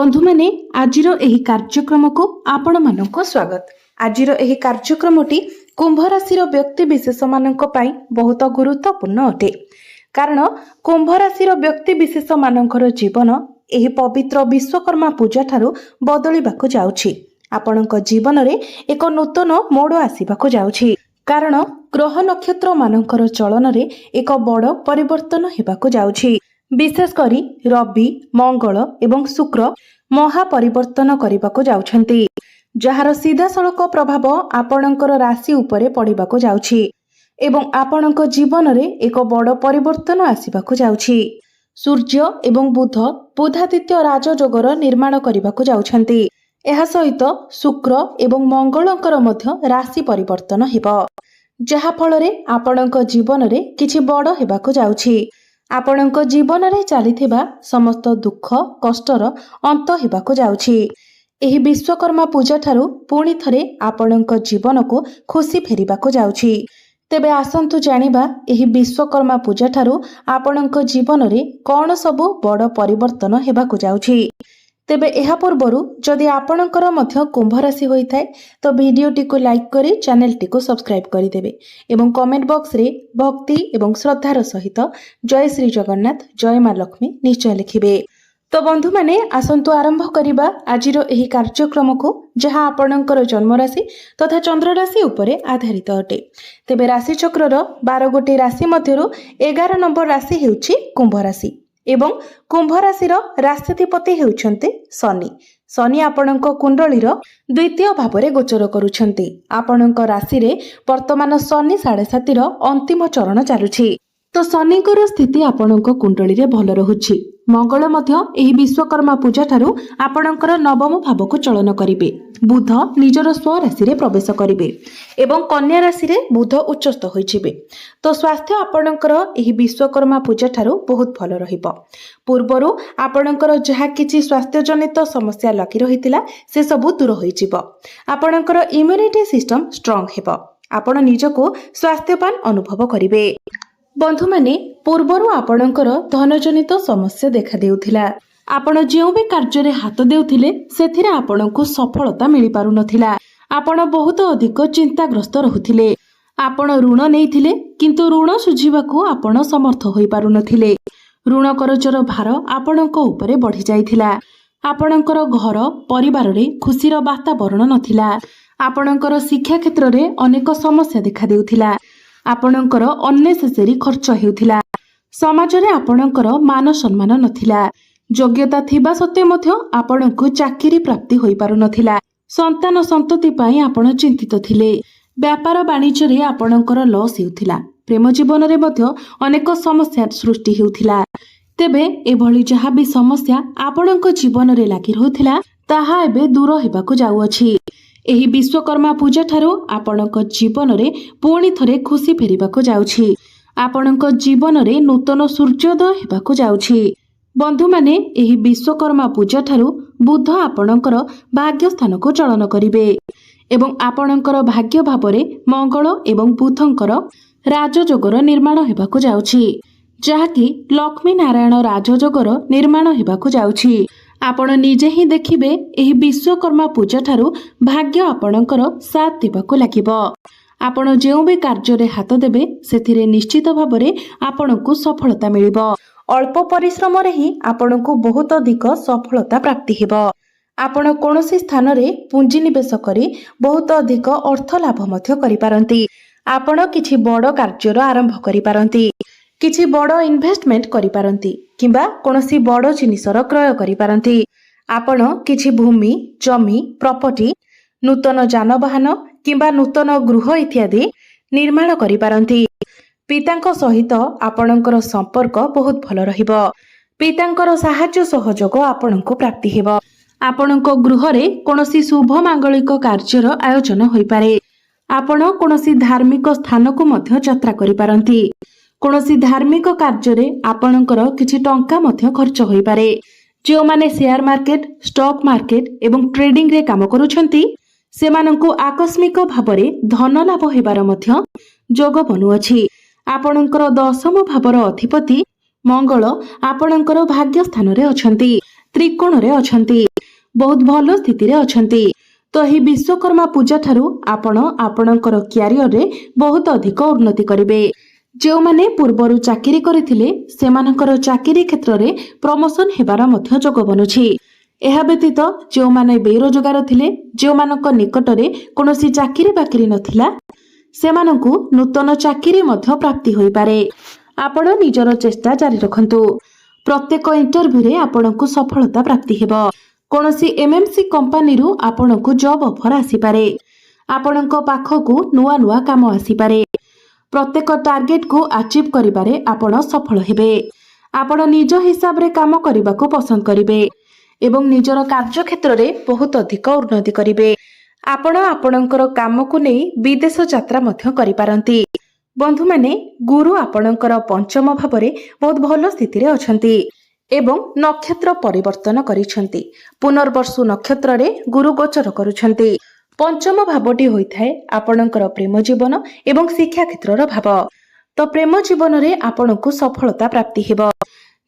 बंधु मैंने आजिर एही कार्यक्रम को आपण मानक स्वागत। आजिर एही कार्यक्रमटी कुंभ राशि व्यक्ति विशेष मानक पई बहुत गुरुत्वपूर्ण अटे। कारण कुंभ राशि व्यक्ति विशेष मानकर जीवन एही पवित्र विश्वकर्मा पूजा ठारू बदलिबाकु जाउछि। आपणक जीवन रे एक नूतन मोड़ आसीबाकु जाउछि। कारण ग्रह नक्षत्र मानकर चलन रे एक बड़ परिवर्तन हेबाकु जाउछि। विशेष करी रवि मंगल एवं शुक्र महापरिवर्तन करबाकु जाउछंती, जहार सीधा सड़क प्रभाव आपणकर राशि उपरे पड़िबाकु जाउछि एवं आपणक जीवन रे एक बड़ परिवर्तन आसीबाकु जाउछि। सूर्य एवं बुध बुधादित्य राजयोगर निर्माण करबाकु जाउछंती। एहा सहित शुक्र एवं मंगलकर मध्य राशि परिवर्तन हेबो, जहा फलरे आपणक जीवन रे किछि बड़ हेबाकु जाउछि। आपणक जीवन रे चलीथिबा समस्त दुख कष्टर अंत हेबाकु जाउछि। एही विश्वकर्मा पूजा ठारू पुणी थरे आपणक जीवन को खुशी फेरिबाकु जाउछि। तेबे आसंतु जानिबा एही विश्वकर्मा पूजा ठारू आपणक जीवन रे कोन सबु बड़ परिवर्तन हेबाकु जाउछि। तेबे एहा पूर्वरु जदि आपणकर मध्य कुंभ राशि होई थाए तो वीडियोटी को लाइक करी चैनल टी को सब्सक्राइब करि देबे एवं कमेंट बॉक्स रे भक्ति एवं श्रद्धार सहित जय श्री जगन्नाथ जय मां लक्ष्मी निश्चय लिखिबे। तो बंधु माने आसंतु आरंभ करिबा आजिर एही कार्यक्रम को, जहा आपणकर जन्म राशि तथा चंद्र राशि उपरे आधारित अटे। तेबे राशि चक्रर 12 गोटी राशि मध्यरु 11 नंबर राशि हेउछि कुंभ राशि एवं कुंभ राशिर राष्ट्रपति हेउछन्ते शनि। शनि आपणक कुंडलीर द्वितीय भावरे गोचर करुछन्ति। आपणक राशि रे वर्तमान शनि 7.5 अंतिम चरण चालुछि। तो शनिकर स्थिति आपणक कुंडली रे भल रहुछि। मंगल मध्य एही विश्वकर्मा पूजा ठारू आपणकर नवम भाव को चलन करिवे। बुध निजर स्व राशि रे प्रवेश करिवे एवं कन्या राशि रे बुध उच्चस्थ होइछिबे। तो स्वास्थ्य आपणकर एही विश्वकर्मा पूजा ठारू बहुत भल रहिबो। पूर्वरु आपणकर जहा किछि स्वास्थ्य जनित समस्या लागि रहितिला से सब दूर होइछिबो। आपणकर इम्युनिटी सिस्टम स्ट्रांग हेबो। आपण निजको स्वास्थ्यवान अनुभव करिवे। बंधु माने पूर्वरु आपणकर धनजनित समस्या देखा देउथिला। आपण जेउ भी कार्य रे हाथ देउथिले सेथिरे आपणको सफलता मिलि पारु नथिला। आपण बहुत अधिक चिंताग्रस्त रहुथिले। आपण ऋण नेइथिले किंतु ऋण सुझिबाकू आपण समर्थ होई पारु नथिले। ऋण करजर भार आपणको उपरे बढ़ी जाइथिला। आपणकर घर परिवार रे खुशीर वातावरण नथिला। आपणकर शिक्षा क्षेत्र रे अनेक समस्या देखा देउथिला। आपणकर अननेसेसरी खर्च हेउथिला। समाज रे आपणकर मान सम्मान नथिला। योग्यता थिबा सत्वे मध्य आपणको चाकरी प्राप्ति होई पारु नथिला। संतान संतति पई आपण चिंतित थिले। व्यापार वाणिज्य रे आपणकर लॉस हेउथिला। प्रेम जीवन रे मध्य अनेक समस्या सृष्टि हेउथिला। तेबे एभली जहा भी समस्या आपणको जीवन रे लागि रहउथिला ताहा एबे दूर हेबाकू जाउअछि। एही विश्वकर्मा पूजा ठारू आपणक जीवन रे पुणी थरे खुशी फेरिबाकू जाउछि। आपणक जीवन रे नूतन सूर्योदय हेबाकू जाउछि। बंधु माने एही विश्वकर्मा पूजा ठारू बुध आपणकर भाग्य स्थान को चलन करिवे एवं आपणकर भाग्य भावरे मंगल एवं बुधंकर राजयोगर निर्माण हेबाकू जाउछि, जहाकि लक्ष्मी नारायण राजयोगर निर्माण हेबाकू जाउछि। आपण निजे ही देखिबे एही विश्वकर्मा पूजा ठारू भाग्य आपणकर साथ देबाकू लागिबो। आपण जेउ भी कार्य रे हाथ देबे सेथिरे निश्चित भाबरे आपणकू सफलता मिलिबो। अल्प परिश्रम रे ही आपणकू बहुत अधिक सफलता प्राप्ति हेबो। आपण कोनोसी स्थान रे पुंजी निवेश करी बहुत अधिक अर्थ लाभ मध्य करि पारंती। आपण किछि बड़ कार्यर आरंभ करि पारंती। किछि बड़ इन्वेस्टमेंट करि पारंती किंबा कोनोसी बड़ जिनिसर क्रय करि पारंती। आपण किछि भूमि जमी प्रॉपर्टी नूतन जानवाहन किंबा नूतन गृह इत्यादि निर्माण करि पारंती। पितांको सहित आपणकर संपर्क बहुत भल रहिबो। पितांकर सहाय्य सहयोग आपणको प्राप्ति हेबो। आपणको गृह रे कोनोसी शुभ मांगलिक कार्यर आयोजन होई पारे। आपण कोनोसी धार्मिक स्थान को मध्य यात्रा करि पारंती। कोनोसी धार्मिक कार्य रे आपणकर किछि टंका मध्य खर्च होई पारे। जो माने शेयर मार्केट स्टॉक मार्केट एवं ट्रेडिंग रे काम करूछंती सेमानंकु आकस्मिक भाबरे धन लाभ हेबार मध्य जोग बनुअछि। आपणकर दशम भावर अधिपति मंगल आपणकर भाग्य स्थान रे अछंती, त्रिकोण रे अछंती। बहुत भल स्थिति रे अछंती। तो यही विश्वकर्मा पूजा ठारू आपण आपणकर क्यारियर रे बहुत अधिक उन्नति करिवे। जो माने पूर्वरु चाकरी करथिले सेमानकर चाकरी क्षेत्र रे प्रमोशन हेबार मध्य जोग बनुछि। एहा व्यतीत जो माने बेरोजगार थिले, जो मानक निकट रे कोनोसी चाकरी बाकरी नथिला, सेमानकु नूतन चाकरी मध्य प्राप्ति होई पारे। आपण निजर चेष्टा जारी रखंतु। प्रत्येक इंटरव्यू रे आपणकु सफलता प्राप्ति हेबो। कोनोसी एमएमसी कंपनी रु आपणकु जॉब ऑफर आसी पारे। आपणको पाखकु नुआ नुआ काम आसी पारे। प्रत्येक टार्गेट को अचीव करिबारे आपण सफल हेबे। आपण निज हिसाब रे काम करिबाको पसंद करिवे एवं निजर कार्य क्षेत्र रे बहुत अधिक उन्नति करिवे। आपण आपणकर काम को नै विदेश यात्रा मध्य करि पारंती। बंधु माने गुरु आपणकर पंचम भाव रे बहुत भल स्थिति रे अछंती एवं नक्षत्र परिवर्तन करिसंती। पुनर्वसु नक्षत्र रे गुरु गोचर करूछंती। पंचम भावटी होइथाय आपणकर प्रेम जीवन एवं शिक्षा क्षेत्रर भाव। तो प्रेम जीवन रे आपणकु सफलता प्राप्ति हेबो।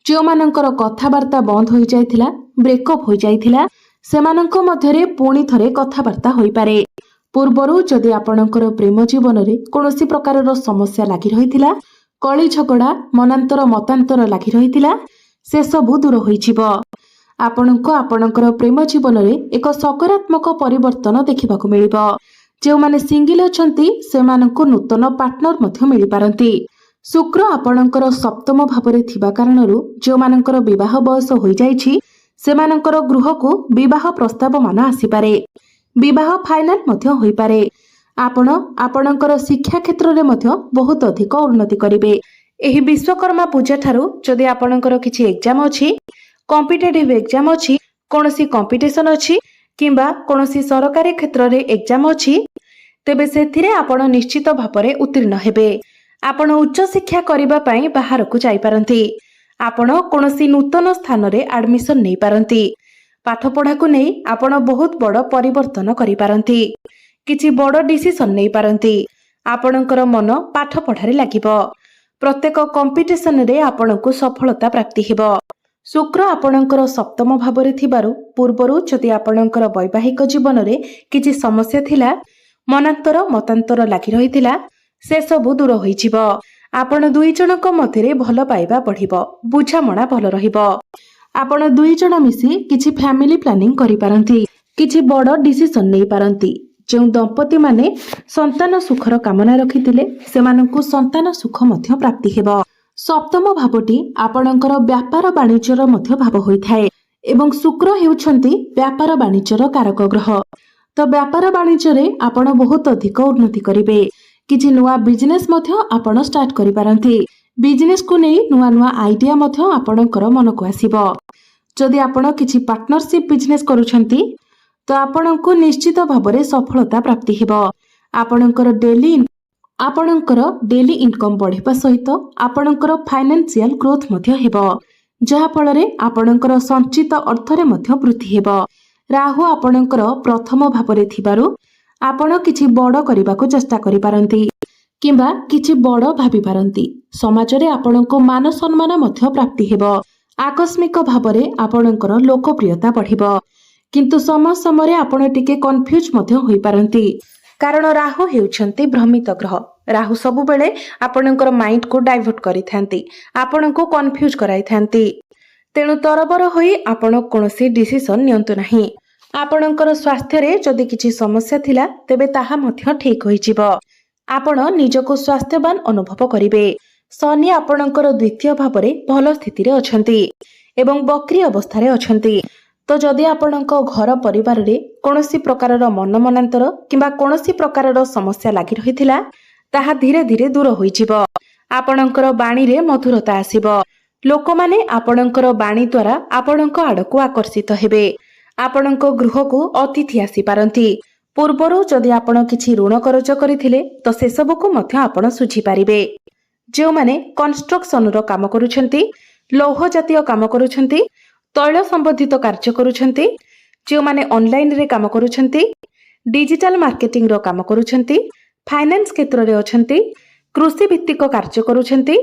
जो मानकर कथावार्ता बंद होई जायथिला, ब्रेकअप होई जायथिला, सेमानंक मध्यरे पुणी थरे कथावार्ता होई पारे। पूर्वरु जदि आपणकर प्रेम जीवन रे कोनोसी प्रकारर समस्या लागि रहिथिला, कଳି झगड़ा मनांतर मतांतर लागि रहिथिला, से सबु दूर होई जिवो। आपणको आपणकर प्रेम जीवन रे एक सकारात्मक परिवर्तन देखिबाकू मिलिबो। जो माने सिंगल अछंती सेमानंकु नूतन पार्टनर मध्य मिलि पारंती। शुक्र आपणकर सप्तम भावरे थिबा कारणरु जो मानकर विवाह बयस होई जाईछि सेमानकर गृहकु विवाह प्रस्ताव मान आसी पारे। विवाह फाइनल मध्य होई पारे। आपण आपणकर शिक्षा क्षेत्र रे मध्य बहुत अधिक उन्नति करिवे। एही विश्वकर्मा पूजा ठारू जदि आपणकर किछि एग्जाम अछि, कॉम्पिटिटिव एग्जाम अछि, कोनोसी कंपटीशन अछि किंबा कोनोसी सरकारी क्षेत्र रे एग्जाम अछि, तेबे सेथिरे आपण निश्चित भाବରେ उत्तीर्ण हेबे। आपण उच्च शिक्षा करिबा पई बाहर को जाई पारंती। आपण कोनोसी नूतन स्थान रे एडमिशन नै पारंती। पाठ पढ़ा को नै आपण बहुत बड़ परिवर्तन करि पारंती। किछि बड़ डिसिजन नै पारंती। आपणकर मन पाठ पढ़ारे लागिबो। प्रत्येक कंपटीशन रे आपणकु सफलता प्राप्ति हेबो। शुक्र आपणकर सप्तम भावरे थिबारु पूर्वरु जदि आपणकर वैवाहिक जीवन रे किछि समस्या थिला, मनांतर मतांतर लागि रहिथिला, से सबु दूर होई जिवो। आपण दुई जनक मध्यरे भल पाइबा बढ़िबो, बुझामणा भल रहिबो। आपण दुई जण मिसी किछि फैमिली प्लानिंग करि पारंती, किछि बड़ डिसिजन नै पारंती। जो दंपति माने संतान सुखर कामना रखिथिले सेमानंकु संतान सुख मध्य प्राप्ति हेबो। सप्तम भावटी आपणकर व्यापार वाणिज्यर मध्य भाव होइथाय एवं शुक्र हेउछंती व्यापार वाणिज्यर कारक ग्रह। तो व्यापार वाणिज्य रे आपण बहुत अधिक उन्नति करिवे। किछि नुआ बिजनेस मध्य आपण स्टार्ट करि पारंती। बिजनेस को नै नुआ नुआ आइडिया मध्य आपणकर मन को आसीबो। जदि आपण किछि पार्टनरशिप बिजनेस करूछंती तो आपणको निश्चित भाବରେ सफलता प्राप्ति हेबो। आपणकर डेली इनकम बढ़िबा सहित आपणकर फाइनेंशियल ग्रोथ मध्य हेबो, जहा फଳରେ आपणकर संचित अर्थ रे मध्य वृद्धि हेबो। राहु आपणकर प्रथम भाବରେ थिबारु आपण किछि बड़ करिबाको चेष्टा करि पारंती किंबा किछि बड़ भाबी पारंती। समाज रे आपणको मान सम्मान मध्य प्राप्ति हेबो। आकस्मिक भाବରେ आपणकर लोकप्रियता बढ़िबो, किंतु समय समय आपण टिके कन्फ्यूज मध्य होई पारंती। कारण राहु हेउछंती भ्रमित ग्रह। राहु सबु बेले आपणकर माइंड को डाइवर्ट करिथांती, आपणको कन्फ्यूज कराइथांती। तेणु तरबर होई आपण कोनोसी डिसिजन नियंतु नाही। आपणकर स्वास्थ्य रे जदि किछि समस्या थिला तेबे ताहा मध्य ठीक होई जिवो। आपण निजको स्वास्थ्यवान अनुभव करिवे। शनि आपणकर द्वितीय भावरे भल स्थिति रे अछंती एवं वक्री अवस्था रे अछंती। तो जदि आपणक घर परिवार रे कोनोसी प्रकारर मन मनांतर किंबा कोनोसी प्रकारर समस्या लागि रहिथिला ताहा धीरे धीरे दूर होई जिवो। आपणकर बाणी रे मधुरता आसीबो। लोकमाने आपणकर बाणी द्वारा आपणक आडको आकर्षित हेबे। आपणक गृह को अतिथि आसी पारंती। पूर्वरु जदि आपण किछि ऋण करज करिथिले तो से सब को मध्य आपण सुझी पारिबे। जो माने कंस्ट्रक्शन रो काम करूछंती, लौह जातीय काम करूछंती, तैल संबंधित कार्य करूछंती, जो माने ऑनलाइन रे काम करूछंती, डिजिटल मार्केटिंग रो काम करूछंती, फाइनेंस क्षेत्र रे अछंती, कृषि भित्तिक कार्य करूछंती,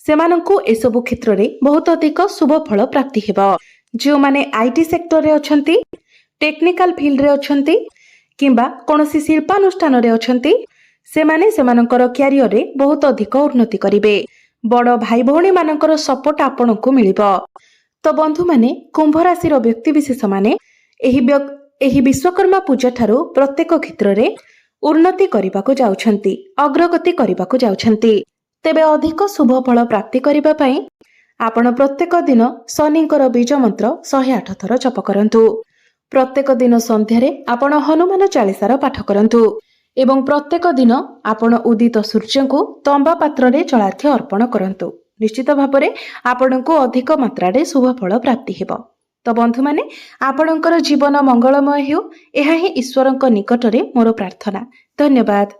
सेमानंकु एसबु क्षेत्र रे बहुत अधिक शुभ फल प्राप्ति हेबो। जो माने आईटी सेक्टर रे अछंती टेक्निकल फिल्ड रे अछंती किंबा कोनोसी शिल्पानुष्ठान रे अछंती सेमाने सेमानकर क्यारियर रे बहुत अधिक उन्नति करिवे। बड़ भाई भौणी मानकर सपोर्ट आपनकु मिलिबो। तो बंधु माने कुंभ राशि व्यक्ति विशेष माने एही विश्वकर्मा पूजा ठारू प्रत्येक क्षेत्र रे उन्नति करबाकू जाउछंती, अग्रगति करबाकू जाउछंती। तेबे अधिक शुभ फल प्राप्ति करिबा पई आपण प्रत्येक दिन शनिंकर बीज मंत्र 108 थर जप करंतु। प्रत्येक दिन संध्यारे आपण हनुमान चालीसार पाठ करंतु एवं प्रत्येक दिन आपण उदित सूर्य को तंबा पात्र रे जलार्घ्य अर्पण करंतु। निश्चित भाବରେ आपणको अधिक मात्रा रे शुभ फल प्राप्ति हेबो। तो बंधु माने आपणकर जीवन मंगलमय हेउ, एहा ही ईश्वरଙ୍କ निकटरे मोर प्रार्थना। धन्यवाद।